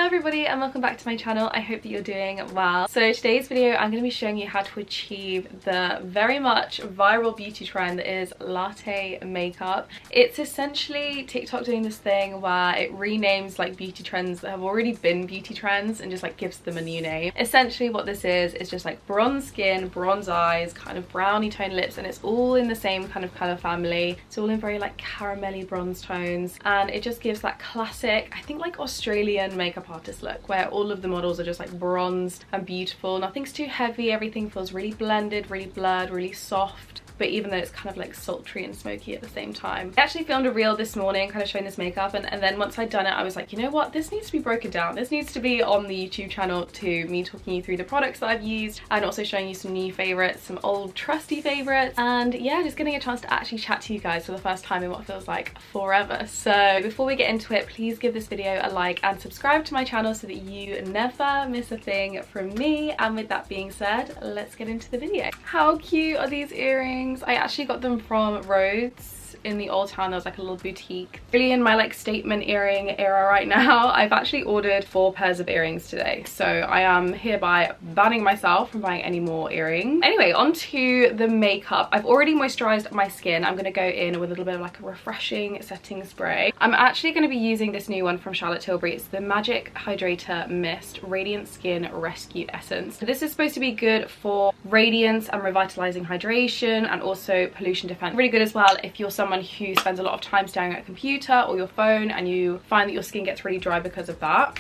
Hello everybody and welcome back to my channel. I hope that you're doing well. So today's video I'm going to be showing you how to achieve the very much viral beauty trend that is latte makeup. It's essentially TikTok doing this thing where it renames like beauty trends that have already been beauty trends and just like gives them a new name. Essentially what this is just like bronze skin, bronze eyes, kind of brownie tone lips, and it's all in the same kind of colour family. It's all in very like caramelly bronze tones, and it just gives that classic, I think like Australian makeup artist look where all of the models are just like bronzed and beautiful. Nothing's too heavy, everything feels really blended, really blurred, really soft, but even though it's kind of like sultry and smoky at the same time. I actually filmed a reel this morning kind of showing this makeup, and then once I'd done it I was like, you know what, this needs to be broken down. This needs to be on the YouTube channel to me talking you through the products that I've used and also showing you some new favourites, some old trusty favourites, and yeah, just getting a chance to actually chat to you guys for the first time in what feels like forever. So before we get into it, please give this video a like and subscribe to my channel so that you never miss a thing from me. And with that being said, let's get into the video. How cute are these earrings? I actually got them from Rhodes in the old town. There was like a little boutique. Really in my like statement earring era right now. I've actually ordered 4 pairs of earrings today, so I am hereby banning myself from buying any more earrings. Anyway, on to the makeup. I've already moisturized my skin. I'm going to go in with a little bit of like a refreshing setting spray. I'm actually going to be using this new one from Charlotte Tilbury. It's the Magic Hydrator Mist Radiant Skin Rescue Essence. So this is supposed to be good for radiance and revitalizing hydration and also pollution defense. Really good as well if you're someone who spends a lot of time staring at a computer or your phone and you find that your skin gets really dry because of that.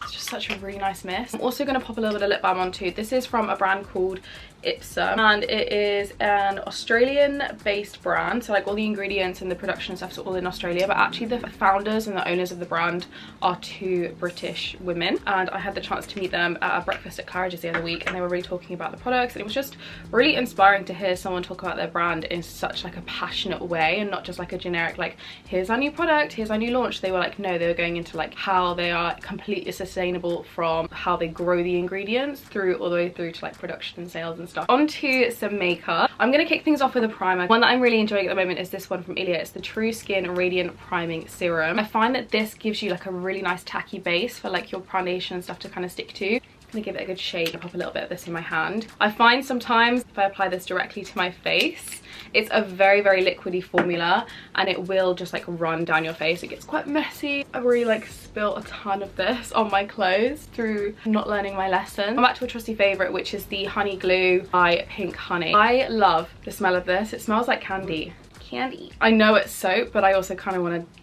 It's just such a really nice mist. I'm also going to pop a little bit of lip balm on too. This is from a brand called Ipsa, and it is an Australian based brand, so like all the ingredients and the production stuff is all in Australia, but actually the founders and the owners of the brand are 2 British women, and I had the chance to meet them at a breakfast at Claridge's the other week, and they were really talking about the products, and it was just really inspiring to hear someone talk about their brand in such like a passionate way and not just like a generic like here's our new product, here's our new launch. They were like, no, they were going into like how they are completely sustainable from how they grow the ingredients through all the way through to like production and sales and stuff. Onto some makeup. I'm going to kick things off with a primer. One that I'm really enjoying at the moment is this one from Ilia. It's the True Skin Radiant Priming Serum. I find that this gives you like a really nice tacky base for like your foundation and stuff to kind of stick to. I'm gonna give it a good shake. I'll pop a little bit of this in my hand. I find sometimes if I apply this directly to my face, it's a very liquidy formula and it will just like run down your face. It gets quite messy. I've already like spilled a ton of this on my clothes through not learning my lesson. I'm back to a trusty favourite, which is the Honey Glue by Pink Honey. I love the smell of this. It smells like candy. I know it's soap, but I also kind of want to,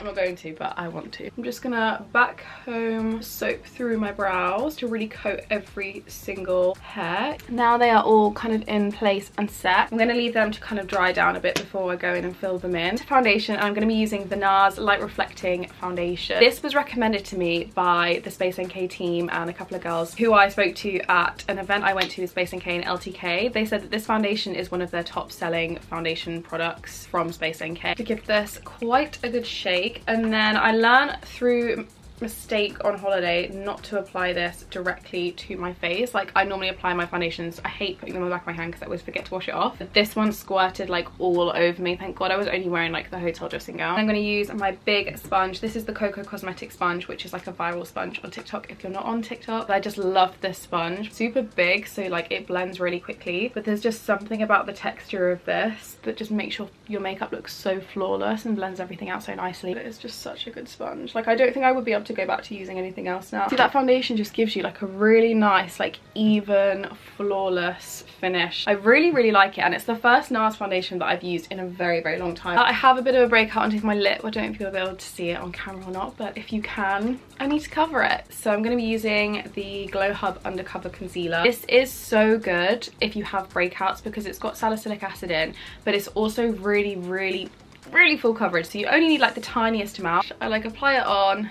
I'm not going to, but I want to. I'm just gonna back home soap through my brows to really coat every single hair. Now they are all kind of in place and set. I'm gonna leave them to kind of dry down a bit before I go in and fill them in. Foundation, I'm gonna be using the NARS Light Reflecting Foundation. This was recommended to me by the Space NK team and a couple of girls who I spoke to at an event I went to with Space NK and LTK. They said that this foundation is one of their top selling foundation products from Space NK. To give this quite a good shake. And then I learned through mistake on holiday not to apply this directly to my face. Like I normally apply my foundations, I hate putting them on the back of my hand because I always forget to wash it off. But this one squirted like all over me. Thank God I was only wearing like the hotel dressing gown. I'm going to use my big sponge. This is the Coco Cosmetic sponge, which is like a viral sponge on TikTok if you're not on TikTok. But I just love this sponge. Super big, so like it blends really quickly, but there's just something about the texture of this that just makes your makeup look so flawless and blends everything out so nicely. But it's just such a good sponge. Like I don't think I would be able to go back to using anything else now. See, that foundation just gives you like a really nice like even flawless finish. I really like it, and it's the first NARS foundation that I've used in a very long time. I have a bit of a breakout underneath my lip. I don't know if you'll be able to see it on camera or not, but if you can, I need to cover it. So I'm going to be using the Glow Hub Undercover Concealer. This is so good if you have breakouts because it's got salicylic acid in, but it's also really full coverage, so you only need like the tiniest amount. I like apply it on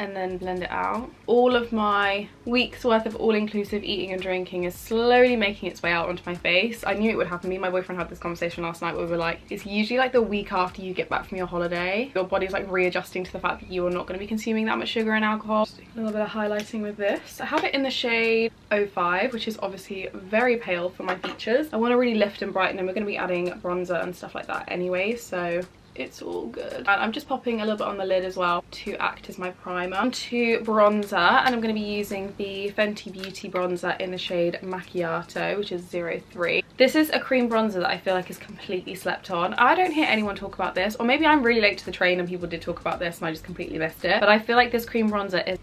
and then blend it out. All of my week's worth of all-inclusive eating and drinking is slowly making its way out onto my face. I knew it would happen. Me and my boyfriend had this conversation last night where we were like, it's usually like the week after you get back from your holiday. Your body's like readjusting to the fact that you are not going to be consuming that much sugar and alcohol. Just a little bit of highlighting with this. I have it in the shade 05, which is obviously very pale for my features. I want to really lift and brighten, and we're going to be adding bronzer and stuff like that anyway, so it's all good. And I'm just popping a little bit on the lid as well to act as my primer. Onto bronzer, and I'm going to be using the Fenty Beauty bronzer in the shade Macchiato, which is 03. This is a cream bronzer that I feel like is completely slept on. I don't hear anyone talk about this, or maybe I'm really late to the train and people did talk about this and I just completely missed it, but I feel like this cream bronzer is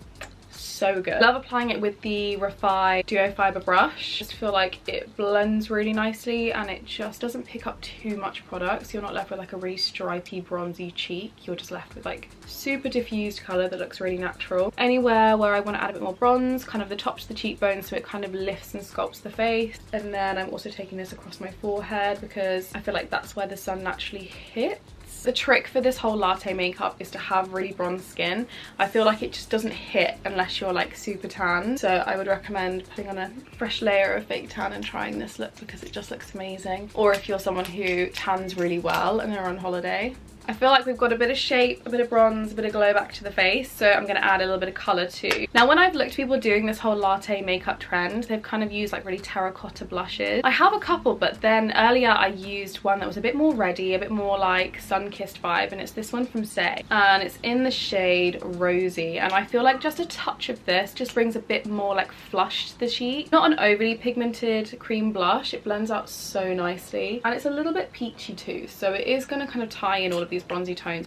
so good. Love applying it with the Refi Duo Fiber brush. Just feel like it blends really nicely and it just doesn't pick up too much product, so you're not left with like a really stripy bronzy cheek. You're just left with like super diffused colour that looks really natural. Anywhere where I want to add a bit more bronze, kind of the top to the cheekbone, so it kind of lifts and sculpts the face. And then I'm also taking this across my forehead because I feel like that's where the sun naturally hits. The trick for this whole latte makeup is to have really bronze skin. I feel like it just doesn't hit unless you're like super tan, so I would recommend putting on a fresh layer of fake tan and trying this look because it just looks amazing. Or if you're someone who tans really well and are on holiday. I feel like we've got a bit of shape, a bit of bronze, a bit of glow back to the face, so I'm going to add a little bit of colour too. Now when I've looked at people doing this whole latte makeup trend, they've kind of used like really terracotta blushes. I have a couple, but then earlier I used one that was a bit more reddy, a bit more like sun-kissed vibe, and it's this one from Say, and it's in the shade Rosy, and I feel like just a touch of this just brings a bit more like flush to the cheek. Not an overly pigmented cream blush, it blends out so nicely, and it's a little bit peachy too, so it is going to kind of tie in all of these bronzy tones.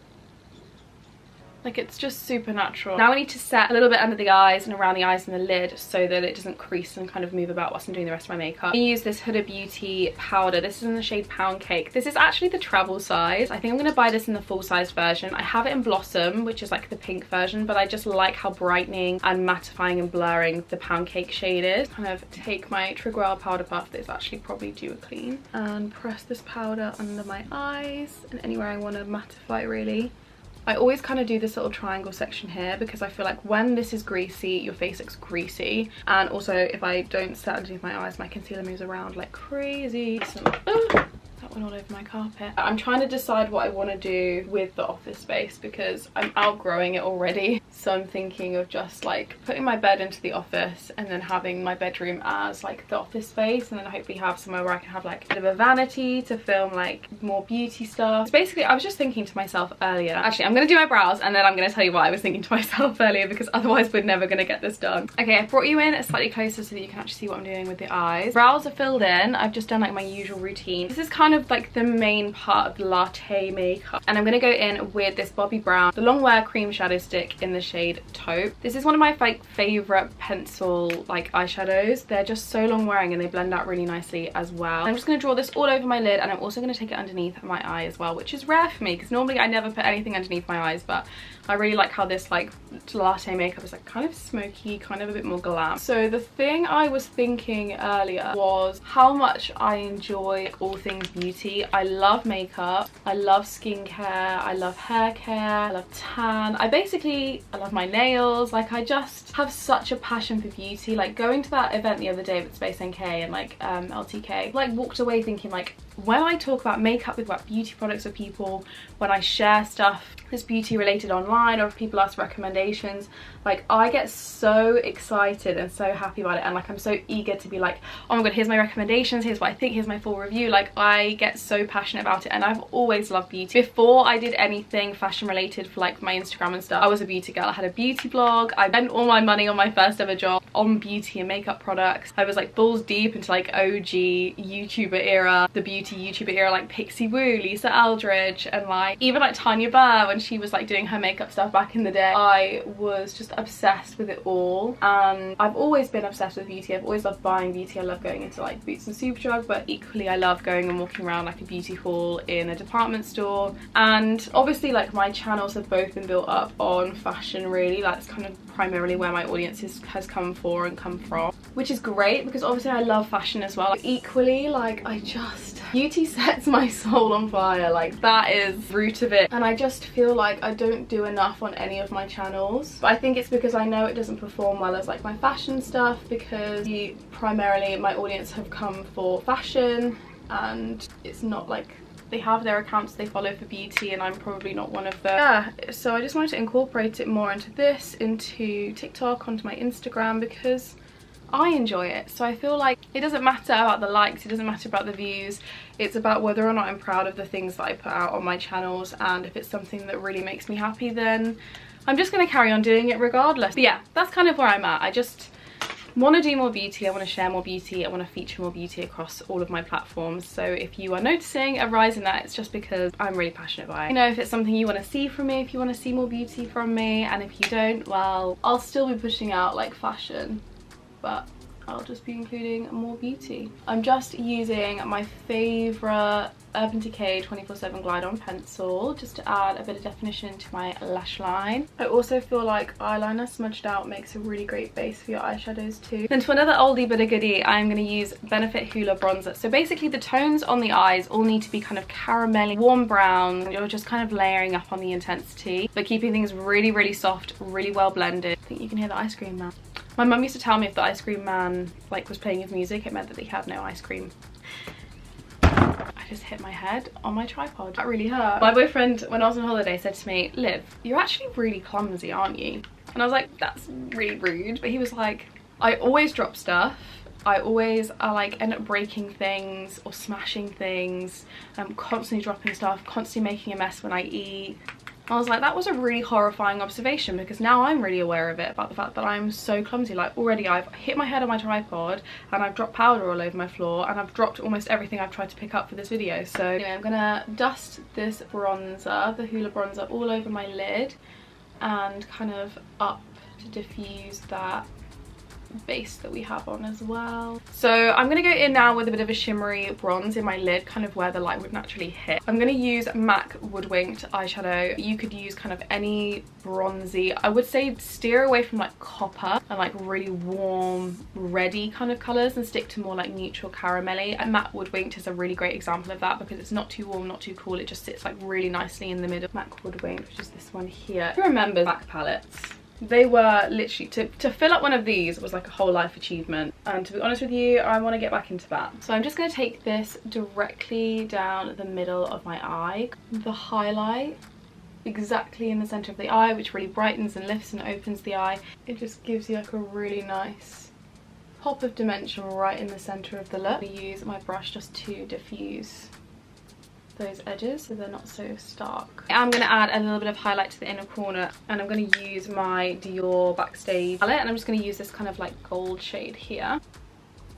Like, it's just super natural. Now I need to set a little bit under the eyes and around the eyes and the lid so that it doesn't crease and kind of move about whilst I'm doing the rest of my makeup. I use this Huda Beauty powder. This is in the shade Pound Cake. This is actually the travel size. I think I'm going to buy this in the full size version. I have it in Blossom, which is like the pink version, but I just like how brightening and mattifying and blurring the Pound Cake shade is. Kind of take my Trigwell powder puff that's actually probably due a clean and press this powder under my eyes and anywhere I want to mattify really. I always kind of do this little triangle section here because I feel like when this is greasy, your face looks greasy. And also if I don't set underneath my eyes, my concealer moves around like crazy. So, that went all over my carpet. I'm trying to decide what I want to do with the office space because I'm outgrowing it already. So I'm thinking of just like putting my bed into the office and then having my bedroom as like the office space, and then hopefully have somewhere where I can have like a bit of a vanity to film like more beauty stuff. So basically I was just thinking to myself earlier, actually I'm going to do my brows and then I'm going to tell you what I was thinking to myself earlier because otherwise we're never going to get this done. Okay, I've brought you in slightly closer so that you can actually see what I'm doing with the eyes. Brows are filled in. I've just done like my usual routine. This is kind of like the main part of the latte makeup, and I'm going to go in with this Bobbi Brown, the long wear cream shadow stick in the shade Taupe. This is one of my like favorite pencil like eyeshadows. They're just so long wearing and they blend out really nicely as well. I'm just going to draw this all over my lid, and I'm also going to take it underneath my eye as well, which is rare for me because normally I never put anything underneath my eyes, but I really like how this like latte makeup is like kind of smoky, kind of a bit more glam. So the thing I was thinking earlier was how much I enjoy all things beauty. I love makeup, I love skincare, I love hair care, I love tan, I love my nails. Like, I just have such a passion for beauty. Like, going to that event the other day with Space NK and like LTK, like walked away thinking like, when I talk about makeup, about beauty products with people, when I share stuff that's beauty related online, or if people ask recommendations, like I get so excited and so happy about it, and like I'm so eager to be like, oh my god, here's my recommendations, here's what I think, here's my full review. Like, I get so passionate about it, and I've always loved beauty. Before I did anything fashion related for like my Instagram and stuff, I was a beauty girl. I had a beauty blog. I spent all my money on my first ever job on beauty and makeup products. I was like balls deep into like OG YouTuber era, the beauty YouTuber era, like Pixie Woo, Lisa Eldridge, and like even like Tanya Burr when she was like doing her makeup stuff back in the day. I was just obsessed with it all, and I've always been obsessed with beauty. I've always loved buying beauty. I love going into like Boots and Superdrug, but equally I love going and walking around like a beauty haul in a department store. And obviously like my channels have both been built up on fashion really. Like, that's kind of primarily where my audience has come for and come from, which is great because obviously I love fashion as well. Like, equally, like, beauty sets my soul on fire. Like, that is the root of it, and I just feel like I don't do enough on any of my channels. But I think it's because I know it doesn't perform well as like my fashion stuff, because primarily my audience have come for fashion, and it's not like they have their accounts they follow for beauty, and I'm probably not one of them. Yeah, so I just wanted to incorporate it more into TikTok, onto my Instagram, because I enjoy it. So I feel like it doesn't matter about the likes, it doesn't matter about the views, it's about whether or not I'm proud of the things that I put out on my channels, and if it's something that really makes me happy, then I'm just going to carry on doing it regardless. But yeah, that's kind of where I'm at. I just want to do more beauty, I want to share more beauty, I want to feature more beauty across all of my platforms. So if you are noticing a rise in that, it's just because I'm really passionate by it. You know, if it's something you want to see from me, if you want to see more beauty from me, and if you don't, well, I'll still be pushing out like fashion, but I'll just be including more beauty. I'm just using my favourite Urban Decay 24/7 Glide On pencil just to add a bit of definition to my lash line. I also feel like eyeliner smudged out makes a really great base for your eyeshadows too. Then to another oldie but a goodie, I'm going to use Benefit Hoola bronzer. So basically the tones on the eyes all need to be kind of caramelly, warm brown. You're just kind of layering up on the intensity, but keeping things really, really soft, really well blended. I think you can hear the ice cream man. My mum used to tell me if the ice cream man like was playing his music, it meant that he had no ice cream. I just hit my head on my tripod. That really hurt. My boyfriend, when I was on holiday, said to me, Liv, you're actually really clumsy, aren't you? And I was like, that's really rude. But he was like, I always drop stuff. I like end up breaking things or smashing things. I'm constantly dropping stuff, constantly making a mess when I eat. I was like, that was a really horrifying observation, because now I'm really aware of it, about the fact that I'm so clumsy. Like already I've hit my head on my tripod and I've dropped powder all over my floor, and I've dropped almost everything I've tried to pick up for this video. So anyway, I'm gonna dust this bronzer, the Hoola bronzer, all over my lid and kind of up to diffuse that base that we have on as well. So I'm going to go in now with a bit of a shimmery bronze in my lid, kind of where the light would naturally hit. I'm going to use MAC Woodwinked eyeshadow. You could use kind of any bronzy, I would say steer away from like copper and like really warm reddy kind of colours and stick to more like neutral caramelly. And MAC Woodwinked is a really great example of that, because it's not too warm, not too cool, it just sits like really nicely in the middle. MAC Woodwinked, which is this one here. Who remembers MAC palettes? They were literally, to fill up one of these was like a whole life achievement, and to be honest with you, I want to get back into that. So I'm just going to take this directly down the middle of my eye, the highlight exactly in the center of the eye, which really brightens and lifts and opens the eye. It just gives you like a really nice pop of dimension right in the center of the look. I use my brush just to diffuse those edges so they're not so stark. I'm going to add a little bit of highlight to the inner corner, and I'm going to use my Dior Backstage palette, and I'm just going to use this kind of like gold shade here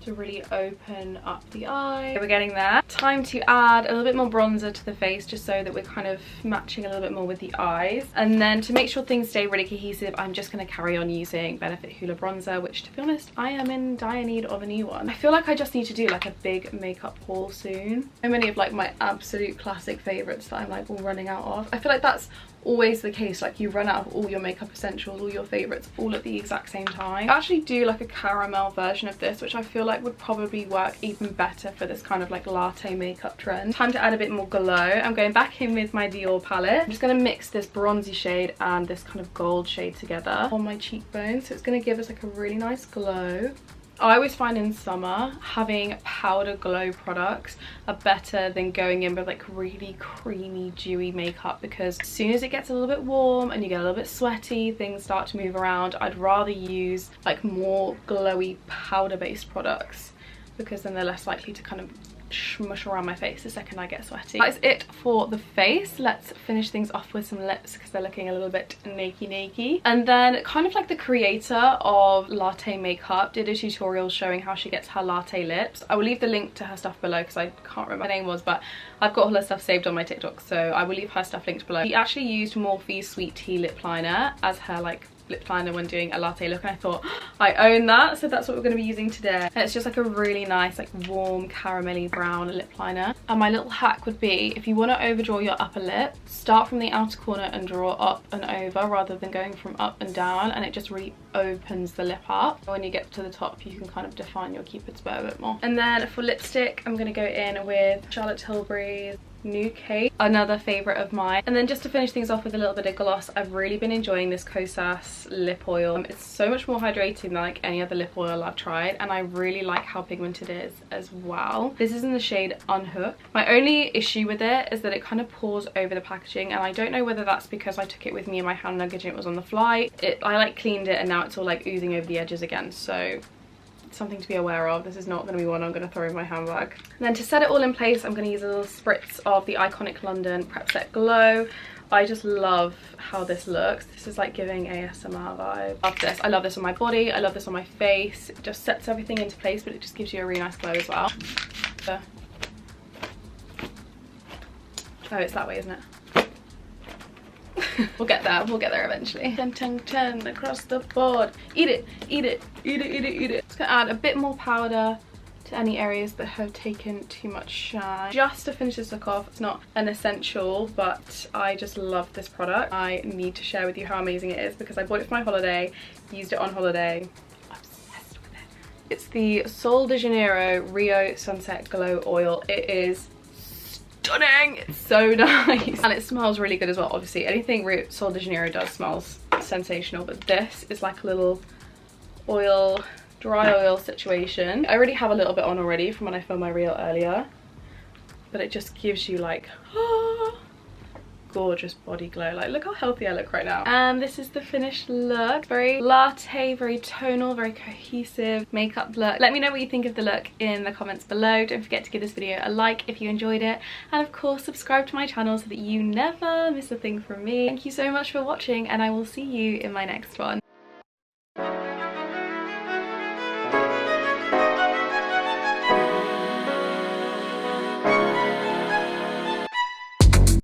to really open up the eye. We're getting there. Time to add a little bit more bronzer to the face, just so that we're kind of matching a little bit more with the eyes. And then to make sure things stay really cohesive, I'm just going to carry on using Benefit Hoola bronzer, which to be honest, I am in dire need of a new one. I feel like I just need to do like a big makeup haul soon. So many of like my absolute classic favorites that I'm like all running out of. I feel like that's always the case, like you run out of all your makeup essentials, all your favorites, all at the exact same time. I actually do like a caramel version of this, which I feel like would probably work even better for this kind of like latte makeup trend. Time to add a bit more glow. I'm going back in with my Dior palette. I'm just going to mix this bronzy shade and this kind of gold shade together on my cheekbones, so it's going to give us like a really nice glow. I always find in summer having powder glow products are better than going in with like really creamy dewy makeup, because as soon as it gets a little bit warm and you get a little bit sweaty, things start to move around. I'd rather use like more glowy powder based products, because then they're less likely to kind of smush around my face the second I get sweaty. That is it for the face. Let's finish things off with some lips, because they're looking a little bit nakey. And then kind of like the creator of Latte Make Up did a tutorial showing how she gets her latte lips. I will leave the link to her stuff below, because I can't remember what her name was, but I've got all her stuff saved on my TikTok, so I will leave her stuff linked below. She actually used Morphe's Sweet Tea lip liner as her like lip liner when doing a latte look, and I thought I own that, so that's what we're going to be using today. And it's just like a really nice like warm caramelly brown lip liner. And my little hack would be, if you want to overdraw your upper lip, start from the outer corner and draw up and over rather than going from up and down, and it just really opens the lip up. When you get to the top, you can kind of define your cupid's bow a bit more. And then for lipstick, I'm going to go in with Charlotte Tilbury's New Cake, another favorite of mine. And then just to finish things off with a little bit of gloss, I've really been enjoying this Kosas lip oil. It's so much more hydrating than like any other lip oil I've tried, and I really like how pigmented it is as well. This is in the shade Unhook. My only issue with it is that it kind of pours over the packaging, and I don't know whether that's because I took it with me in my hand luggage and it was on the flight. I like cleaned it and now it's all like oozing over the edges again, so something to be aware of. This is not going to be one I'm going to throw in my handbag. And then to set it all in place, I'm going to use a little spritz of the Iconic London Prep Set Glow. I just love how this looks. This is like giving ASMR vibe. I love this. I love this on my body. I love this on my face. It just sets everything into place, but it just gives you a really nice glow as well. Oh, it's that way, isn't it? We'll get there eventually. 10, 10, 10 across the board. Eat it, eat it, eat it, eat it, eat it. Just gonna add a bit more powder to any areas that have taken too much shine, just to finish this look off. It's not an essential, but I just love this product. I need to share with you how amazing it is because I bought it for my holiday, used it on holiday. Obsessed with it. It's the Sol de Janeiro Rio Sunset Glow Oil. It is stunning. It's so nice, and it smells really good as well. Obviously anything Sol de Janeiro does smells sensational, but this is like a little oil, dry oil situation. I already have a little bit on already from when I filmed my reel earlier, but it just gives you like gorgeous body glow. Like, look how healthy I look right now. And this is the finished look. Very latte, very tonal, very cohesive makeup look. Let me know what you think of the look in the comments below. Don't forget to give this video a like if you enjoyed it, and of course subscribe to my channel so that you never miss a thing from me. Thank you so much for watching, and I will see you in my next one.